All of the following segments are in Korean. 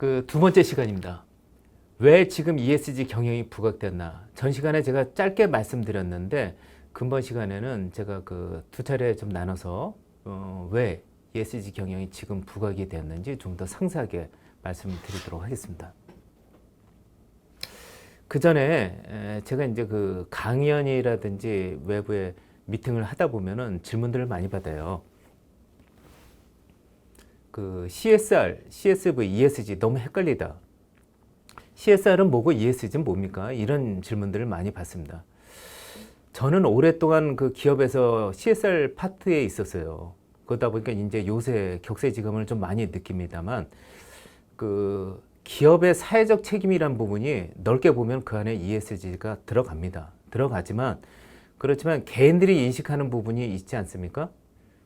그 두 번째 시간입니다. 왜 지금 ESG 경영이 부각됐나? 전 시간에 제가 짧게 말씀드렸는데 근본 시간에는 제가 그 두 차례 좀 나눠서 왜 ESG 경영이 지금 부각이 됐는지 좀 더 상세하게 말씀드리도록 하겠습니다. 그 전에 제가 이제 그 강연이라든지 외부에 미팅을 하다 보면은 질문들을 많이 받아요. 그 CSR, CSV, ESG 너무 헷갈리다. CSR은 뭐고 ESG는 뭡니까? 이런 질문들을 많이 받습니다. 저는 오랫동안 그 기업에서 CSR 파트에 있었어요. 그러다 보니까 이제 요새 격세지감을 좀 많이 느낍니다만 그 기업의 사회적 책임이란 부분이 넓게 보면 그 안에 ESG가 들어갑니다. 들어가지만 그렇지만 개인들이 인식하는 부분이 있지 않습니까?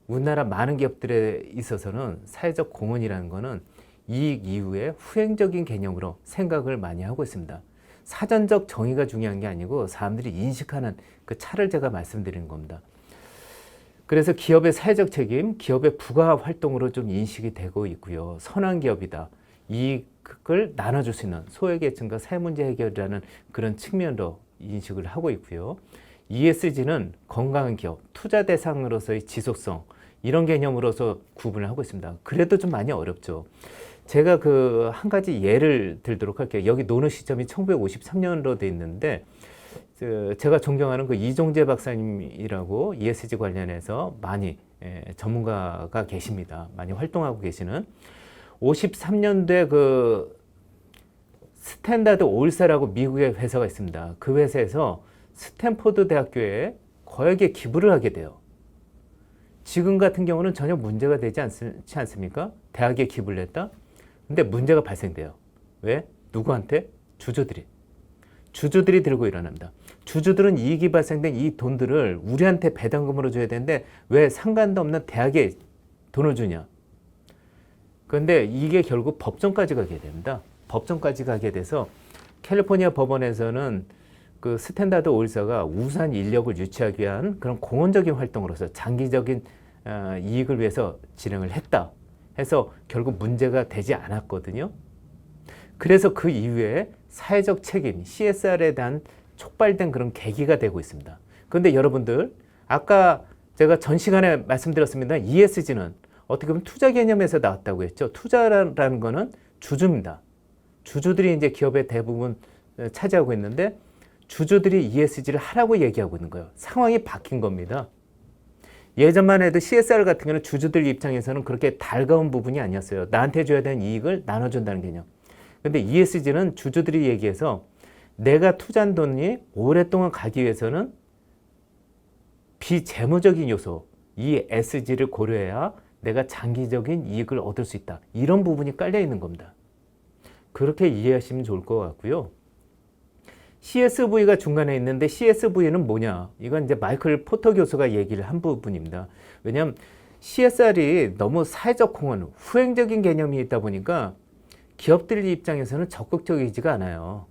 우리나라 많은 기업들에 있어서는 사회적 공헌이라는 것은 이익 이후에 후행적인 개념으로 생각을 많이 하고 있습니다. 사전적 정의가 중요한 게 아니고 사람들이 인식하는 그 차를 제가 말씀드리는 겁니다. 그래서 기업의 사회적 책임, 기업의 부가 활동으로 좀 인식이 되고 있고요. 선한 기업이다. 이익을 나눠줄 수 있는 소외계층과 사회문제 해결이라는 그런 측면으로 인식을 하고 있고요. ESG는 건강한 기업, 투자 대상으로서의 지속성 이런 개념으로서 구분을 하고 있습니다. 그래도 좀 많이 어렵죠. 제가 그 한 가지 예를 들도록 할게요. 여기 노는 시점이 1953년으로 돼 있는데 제가 존경하는 그 이종재 박사님이라고 ESG 관련해서 많이 전문가가 계십니다. 많이 활동하고 계시는 53년도에 그 스탠다드 오일사라고 미국의 회사가 있습니다. 그 회사에서 스탠포드 대학교에 거액의 기부를 하게 돼요. 지금 같은 경우는 전혀 문제가 되지 않지 않습니까? 대학에 기부를 했다? 근데 문제가 발생돼요. 왜? 누구한테? 주주들이 들고 일어납니다. 주주들은 이익이 발생된 이 돈들을 우리한테 배당금으로 줘야 되는데 왜 상관도 없는 대학에 돈을 주냐? 그런데 이게 결국 법정까지 가게 됩니다. 법정까지 가게 돼서 캘리포니아 법원에서는 그 스탠다드 오일사가 우수한 인력을 유치하기 위한 그런 공헌적인 활동으로서 장기적인 이익을 위해서 진행을 했다 해서 결국 문제가 되지 않았거든요. 그래서 그 이후에 사회적 책임, CSR에 대한 촉발된 그런 계기가 되고 있습니다. 그런데 여러분들 아까 제가 전 시간에 말씀드렸습니다. ESG는 어떻게 보면 투자 개념에서 나왔다고 했죠. 투자라는 거는 주주입니다. 주주들이 이제 기업의 대부분 차지하고 있는데 주주들이 ESG를 하라고 얘기하고 있는 거예요. 상황이 바뀐 겁니다. 예전만 해도 CSR 같은 경우는 주주들 입장에서는 그렇게 달가운 부분이 아니었어요. 나한테 줘야 되는 이익을 나눠준다는 개념. 근데 ESG는 주주들이 얘기해서 내가 투자한 돈이 오랫동안 가기 위해서는 비재무적인 요소, ESG를 고려해야 내가 장기적인 이익을 얻을 수 있다. 이런 부분이 깔려 있는 겁니다. 그렇게 이해하시면 좋을 것 같고요. CSV가 중간에 있는데 CSV는 뭐냐? 이건 이제 마이클 포터 교수가 얘기를 한 부분입니다. 왜냐하면 CSR이 너무 사회적 공헌, 후행적인 개념이 있다 보니까 기업들 입장에서는 적극적이지가 않아요.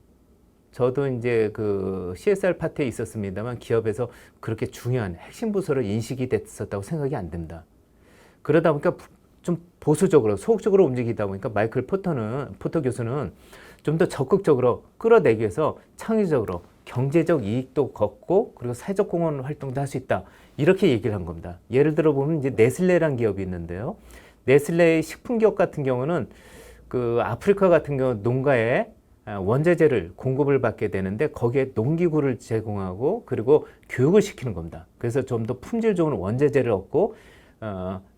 저도 이제 그 CSR 파트에 있었습니다만 기업에서 그렇게 중요한 핵심 부서로 인식이 됐었다고 생각이 안 됩니다. 그러다 보니까 좀 보수적으로, 소극적으로 움직이다 보니까 마이클 포터 교수는 좀 더 적극적으로 끌어내기 위해서 창의적으로 경제적 이익도 걷고 그리고 사회적 공헌 활동도 할 수 있다. 이렇게 얘기를 한 겁니다. 예를 들어 보면 이제 네슬레라는 기업이 있는데요. 네슬레의 식품기업 같은 경우는 그 아프리카 같은 경우 농가에 원재재를 공급을 받게 되는데 거기에 농기구를 제공하고 그리고 교육을 시키는 겁니다. 그래서 좀 더 품질 좋은 원재재를 얻고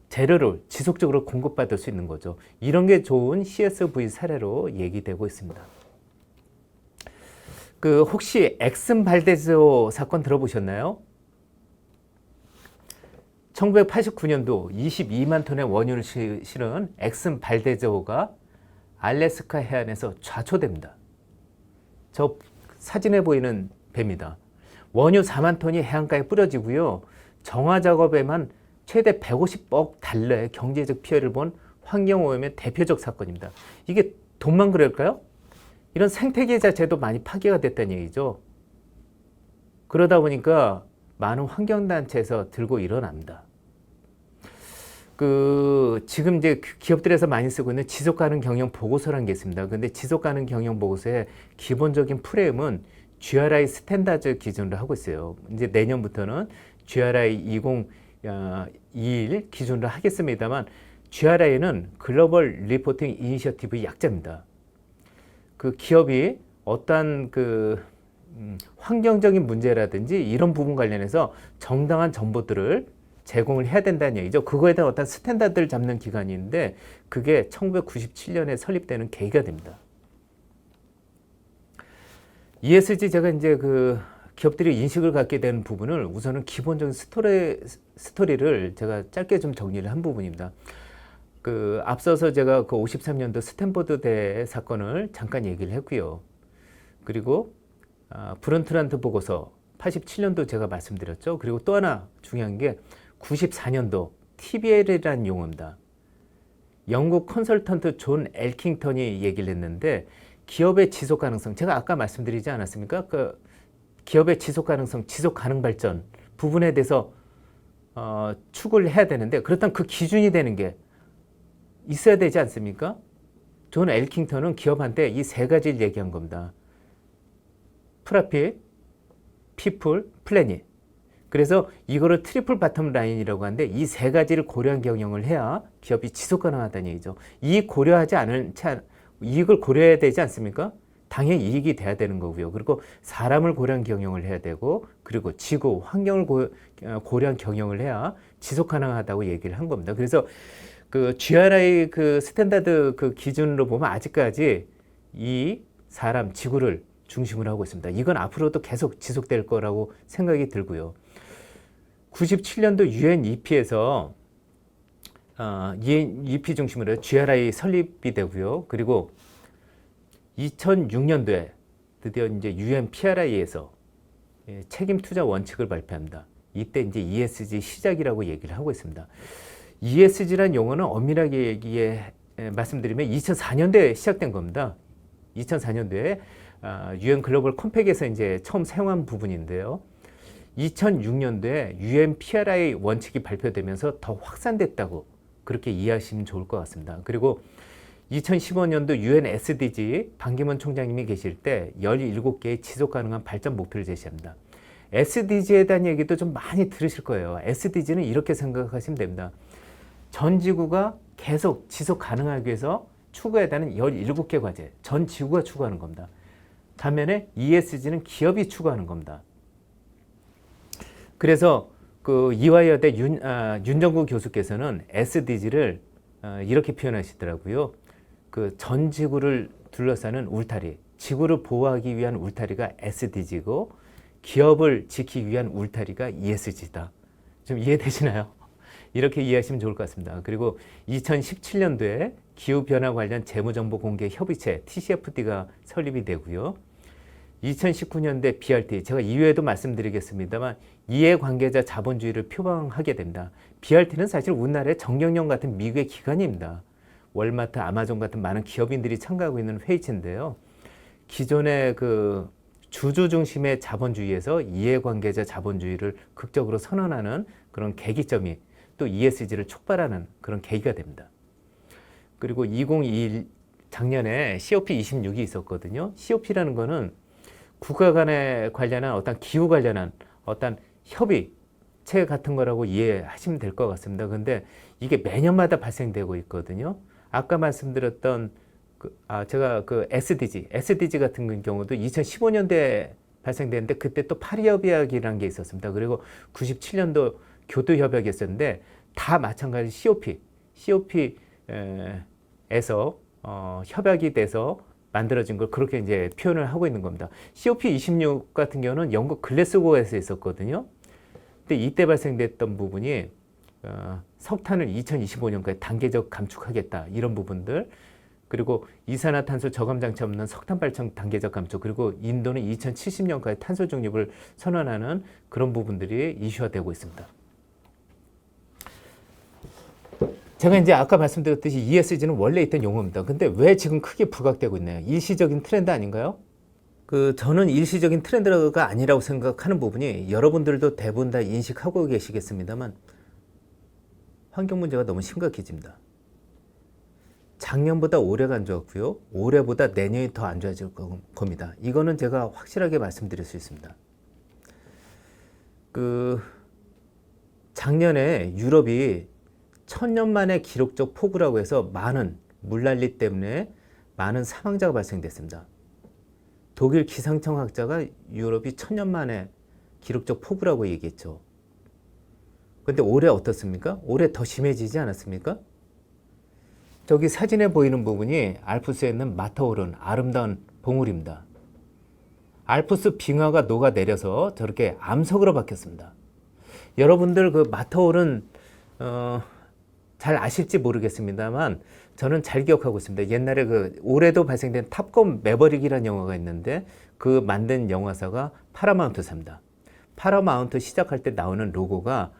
재료를 지속적으로 공급받을 수 있는 거죠. 이런 게 좋은 CSV 사례로 얘기되고 있습니다. 그 혹시 엑슨 발데조 사건 들어보셨나요? 1989년도 22만 톤의 원유를 실은 엑슨 발데조가 알래스카 해안에서 좌초됩니다. 저 사진에 보이는 배입니다. 원유 4만 톤이 해안가에 뿌려지고요. 정화 작업에만 최대 150억 달러의 경제적 피해를 본 환경오염의 대표적 사건입니다. 이게 돈만 그럴까요? 이런 생태계 자체도 많이 파괴가 됐다는 얘기죠. 그러다 보니까 많은 환경단체에서 들고 일어납니다. 지금 이제 기업들에서 많이 쓰고 있는 지속 가능 경영 보고서라는 게 있습니다. 근데 지속 가능 경영 보고서의 기본적인 프레임은 GRI 스탠다드 기준으로 하고 있어요. 이제 내년부터는 GRI 2021 기준으로 하겠습니다만, GRI는 글로벌 리포팅 이니셔티브의 약자입니다. 기업이 어떠한 환경적인 문제라든지 이런 부분 관련해서 정당한 정보들을 제공을 해야 된다는 얘기죠. 그거에 대한 어떤 스탠다드를 잡는 기관인데, 그게 1997년에 설립되는 계기가 됩니다. ESG, 제가 이제 기업들이 인식을 갖게 되는 부분을 우선은 기본적인 스토리를 제가 짧게 좀 정리를 한 부분입니다. 앞서서 제가 53년도 스탠포드 대 사건을 잠깐 얘기를 했고요. 그리고 브런트란트 보고서 87년도 제가 말씀드렸죠. 그리고 또 하나 중요한 게 94년도 TBL이라는 용어입니다. 영국 컨설턴트 존 엘킹턴이 얘기를 했는데, 기업의 지속 가능성, 제가 아까 말씀드리지 않았습니까? 기업의 지속 가능성, 지속 가능 발전 부분에 대해서 추구를 해야 되는데, 그렇다면 그 기준이 되는 게 있어야 되지 않습니까? 존 엘킹턴은 기업한테 이 세 가지를 얘기한 겁니다. 프라핏, 피플, 플래닛. 그래서 이거를 트리플 바텀 라인이라고 하는데, 이 세 가지를 고려한 경영을 해야 기업이 지속 가능하다는 얘기죠. 이익을 고려해야 되지 않습니까? 당연히 이익이 돼야 되는 거고요. 그리고 사람을 고려한 경영을 해야 되고, 그리고 지구, 환경을 고려한 경영을 해야 지속 가능하다고 얘기를 한 겁니다. 그래서 GRI 스탠다드 기준으로 보면 아직까지 이 사람, 지구를 중심으로 하고 있습니다. 이건 앞으로도 계속 지속될 거라고 생각이 들고요. 97년도 UNEP에서 UNEP 중심으로 GRI 설립이 되고요. 그리고 2006년도에 드디어 이제 UNPRI에서 책임 투자 원칙을 발표합니다. 이때 이제 ESG 시작이라고 얘기를 하고 있습니다. ESG란 용어는 엄밀하게 말씀드리면 2004년도에 시작된 겁니다. 2004년도에 UN 글로벌 컴팩에서 이제 처음 사용한 부분인데요. 2006년도에 UNPRI 원칙이 발표되면서 더 확산됐다고 그렇게 이해하시면 좋을 것 같습니다. 그리고 2015년도 UN SDG 반기문 총장님이 계실 때 17개의 지속 가능한 발전 목표를 제시합니다. SDG에 대한 얘기도 좀 많이 들으실 거예요. SDG는 이렇게 생각하시면 됩니다. 전 지구가 계속 지속 가능하기 위해서 추구해야 되는 17개 과제, 전 지구가 추구하는 겁니다. 반면에 ESG는 기업이 추구하는 겁니다. 그래서 이화여대 윤정구 교수께서는 SDG를 이렇게 표현하시더라고요. 전 지구를 둘러싸는 울타리, 지구를 보호하기 위한 울타리가 SDG고, 기업을 지키기 위한 울타리가 ESG다. 좀 이해되시나요? 이렇게 이해하시면 좋을 것 같습니다. 그리고 2017년도에 기후변화 관련 재무정보 공개 협의체 TCFD가 설립이 되고요. 2019년도에 BRT, 제가 이후에도 말씀드리겠습니다만, 이해관계자 자본주의를 표방하게 됩니다. BRT는 사실 우리나라의 정경련 같은 미국의 기관입니다. 월마트, 아마존 같은 많은 기업인들이 참가하고 있는 회의체인데요. 기존의 주주 중심의 자본주의에서 이해관계자 자본주의를 극적으로 선언하는 그런 계기점이 또 ESG를 촉발하는 그런 계기가 됩니다. 그리고 2021 작년에 COP26이 있었거든요. COP라는 거는 국가 간에 관련한 어떤 기후 관련한 어떤 협의체 같은 거라고 이해하시면 될 것 같습니다. 근데 이게 매년마다 발생되고 있거든요. 아까 말씀드렸던 제가 SDG 같은 경우도 2015년도에 발생됐는데, 그때 또 파리협약이라는 게 있었습니다. 그리고 97년도 교토협약이 있었는데, 다 마찬가지 COP에서 협약이 돼서 만들어진 걸 그렇게 이제 표현을 하고 있는 겁니다. COP26 같은 경우는 영국 글래스고에서 있었거든요. 근데 이때 발생됐던 부분이 석탄을 2025년까지 단계적 감축하겠다, 이런 부분들, 그리고 이산화탄소 저감 장치 없는 석탄 발전 단계적 감축, 그리고 인도는 2070년까지 탄소 중립을 선언하는 그런 부분들이 이슈화되고 있습니다. 제가 이제 아까 말씀드렸듯이 ESG는 원래 있던 용어입니다. 근데 왜 지금 크게 부각되고 있나요? 일시적인 트렌드 아닌가요? 저는 일시적인 트렌드가 아니라고 생각하는 부분이, 여러분들도 대부분 다 인식하고 계시겠습니다만, 환경 문제가 너무 심각해집니다. 작년보다 올해가 안 좋았고요. 올해보다 내년이 더 안 좋아질 겁니다. 이거는 제가 확실하게 말씀드릴 수 있습니다. 작년에 유럽이 1000년 만에 기록적 폭우라고 해서 많은 물난리 때문에 많은 사망자가 발생됐습니다. 독일 기상청 학자가 유럽이 1000년 만에 기록적 폭우라고 얘기했죠. 근데 올해 어떻습니까? 올해 더 심해지지 않았습니까? 저기 사진에 보이는 부분이 알프스에 있는 마타오른 아름다운 봉우리입니다. 알프스 빙하가 녹아내려서 저렇게 암석으로 바뀌었습니다. 여러분들 그 마타오른 잘 아실지 모르겠습니다만 저는 잘 기억하고 있습니다. 옛날에 올해도 발생된 탑건 매버릭이라는 영화가 있는데 그 만든 영화사가 파라마운트사입니다. 파라마운트 시작할 때 나오는 로고가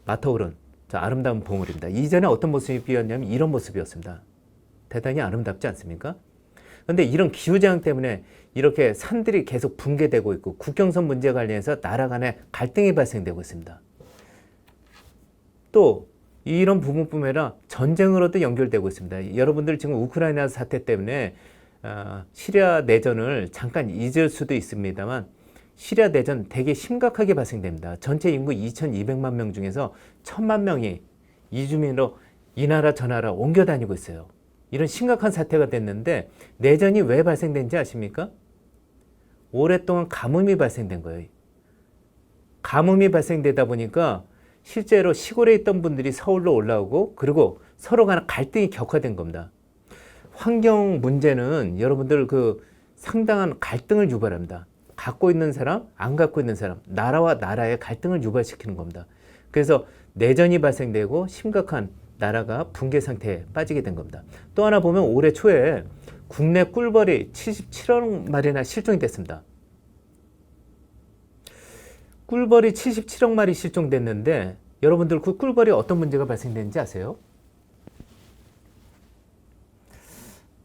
마타오른 저 아름다운 봉우리입니다. 이전에 어떤 모습이었냐면 이런 모습이었습니다. 대단히 아름답지 않습니까? 그런데 이런 기후재앙 때문에 이렇게 산들이 계속 붕괴되고 있고 국경선 문제 관련해서 나라 간에 갈등이 발생되고 있습니다. 또 이런 부분뿐만 아니라 전쟁으로도 연결되고 있습니다. 여러분들 지금 우크라이나 사태 때문에 시리아 내전을 잠깐 잊을 수도 있습니다만 시리아 내전 되게 심각하게 발생됩니다. 전체 인구 2200만 명 중에서 1000만 명이 이주민으로 이 나라 저 나라 옮겨 다니고 있어요. 이런 심각한 사태가 됐는데 내전이 왜 발생된지 아십니까? 오랫동안 가뭄이 발생된 거예요. 가뭄이 발생되다 보니까 실제로 시골에 있던 분들이 서울로 올라오고 그리고 서로 간에 갈등이 격화된 겁니다. 환경 문제는 여러분들 상당한 갈등을 유발합니다. 갖고 있는 사람, 안 갖고 있는 사람, 나라와 나라의 갈등을 유발시키는 겁니다. 그래서 내전이 발생되고 심각한 나라가 붕괴 상태에 빠지게 된 겁니다. 또 하나 보면 올해 초에 국내 꿀벌이 77억 마리나 실종이 됐습니다. 꿀벌이 77억 마리 실종됐는데 여러분들 그 꿀벌이 어떤 문제가 발생되는지 아세요?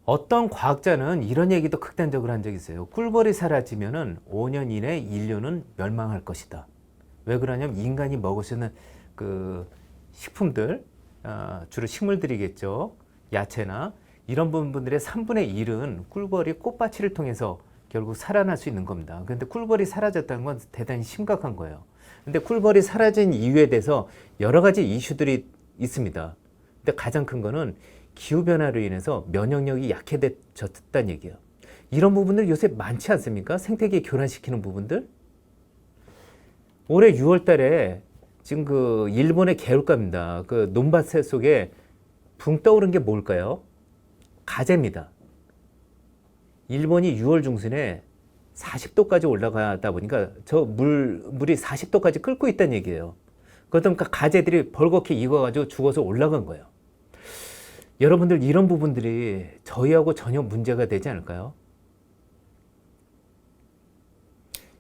어떤 과학자는 이런 얘기도 극단적으로 한 적이 있어요. 꿀벌이 사라지면은 5년 이내 인류는 멸망할 것이다. 왜 그러냐면 인간이 먹을 수 있는 식품들, 주로 식물들이겠죠. 야채나 이런 부분들의 3분의 1은 꿀벌이 꽃받치를 통해서 결국 살아날 수 있는 겁니다. 그런데 꿀벌이 사라졌다는 건 대단히 심각한 거예요. 근데 꿀벌이 사라진 이유에 대해서 여러 가지 이슈들이 있습니다. 근데 가장 큰 거는 기후변화로 인해서 면역력이 약해졌다는 얘기예요. 이런 부분들 요새 많지 않습니까? 생태계 교란시키는 부분들. 올해 6월 달에 지금 일본의 개울가입니다. 논밭 속에 붕 떠오른 게 뭘까요? 가재입니다. 일본이 6월 중순에 40도까지 올라가다 보니까 저 물이 40도까지 끓고 있다는 얘기예요. 그러니까 가재들이 벌겋게 익어가지고 죽어서 올라간 거예요. 여러분들 이런 부분들이 저희하고 전혀 문제가 되지 않을까요?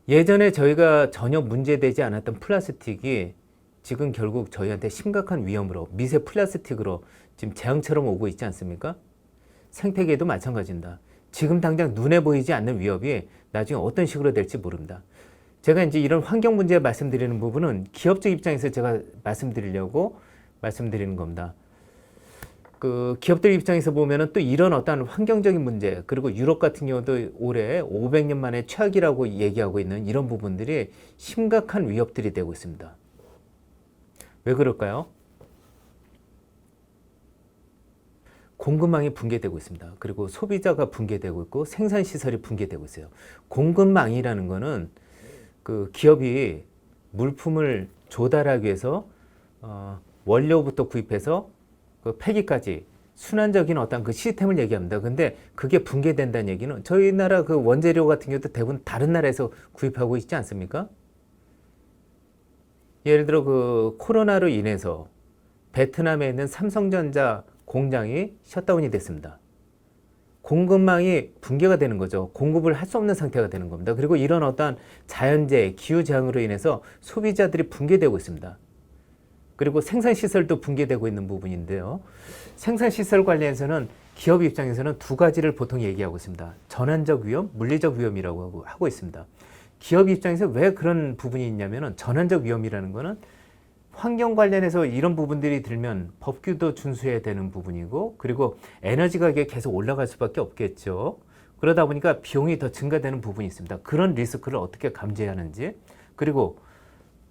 예전에 저희가 전혀 문제되지 않았던 플라스틱이 지금 결국 저희한테 심각한 위험으로 미세 플라스틱으로 지금 재앙처럼 오고 있지 않습니까? 생태계도 마찬가지입니다. 지금 당장 눈에 보이지 않는 위협이 나중에 어떤 식으로 될지 모릅니다. 제가 이제 이런 환경 문제 말씀드리는 부분은 기업적 입장에서 제가 말씀드리려고 말씀드리는 겁니다. 기업들 입장에서 보면은 또 이런 어떤 환경적인 문제, 그리고 유럽 같은 경우도 올해 500년 만에 최악이라고 얘기하고 있는 이런 부분들이 심각한 위협들이 되고 있습니다. 왜 그럴까요? 공급망이 붕괴되고 있습니다. 그리고 소비자가 붕괴되고 있고 생산시설이 붕괴되고 있어요. 공급망이라는 거는 기업이 물품을 조달하기 위해서 원료부터 구입해서 폐기까지 순환적인 어떤 시스템을 얘기합니다. 근데 그게 붕괴된다는 얘기는 저희 나라 원재료 같은 경우도 대부분 다른 나라에서 구입하고 있지 않습니까? 예를 들어 코로나로 인해서 베트남에 있는 삼성전자 공장이 셧다운이 됐습니다. 공급망이 붕괴가 되는 거죠. 공급을 할 수 없는 상태가 되는 겁니다. 그리고 이런 어떤 자연재해, 기후재앙으로 인해서 소비자들이 붕괴되고 있습니다. 그리고 생산시설도 붕괴되고 있는 부분인데요. 생산시설 관련해서는 기업 입장에서는 두 가지를 보통 얘기하고 있습니다. 전환적 위험, 물리적 위험이라고 하고 있습니다. 기업 입장에서 왜 그런 부분이 있냐면 전환적 위험이라는 거는 환경 관련해서 이런 부분들이 들면 법규도 준수해야 되는 부분이고, 그리고 에너지 가격이 계속 올라갈 수밖에 없겠죠. 그러다 보니까 비용이 더 증가되는 부분이 있습니다. 그런 리스크를 어떻게 감지하는지, 그리고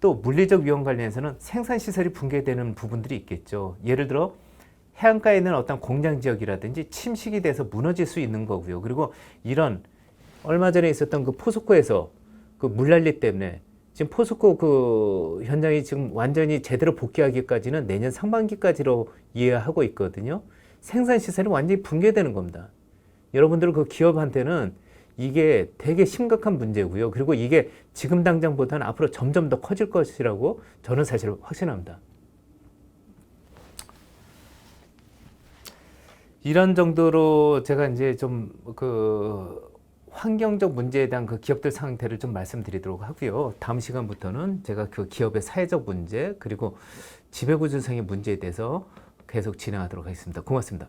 또 물리적 위험 관련해서는 생산시설이 붕괴되는 부분들이 있겠죠. 예를 들어 해안가에 있는 어떤 공장 지역이라든지 침식이 돼서 무너질 수 있는 거고요. 그리고 이런 얼마 전에 있었던 그 포스코에서 그 물난리 때문에 지금 포스코 그 현장이 지금 완전히 제대로 복귀하기까지는 내년 상반기까지로 이해하고 있거든요. 생산시설이 완전히 붕괴되는 겁니다. 여러분들 그 기업한테는 이게 되게 심각한 문제고요. 그리고 이게 지금 당장보다는 앞으로 점점 더 커질 것이라고 저는 사실 확신합니다. 이런 정도로 제가 이제 좀 그 환경적 문제에 대한 그 기업들 상태를 좀 말씀드리도록 하고요. 다음 시간부터는 제가 그 기업의 사회적 문제 그리고 지배구조상의 문제에 대해서 계속 진행하도록 하겠습니다. 고맙습니다.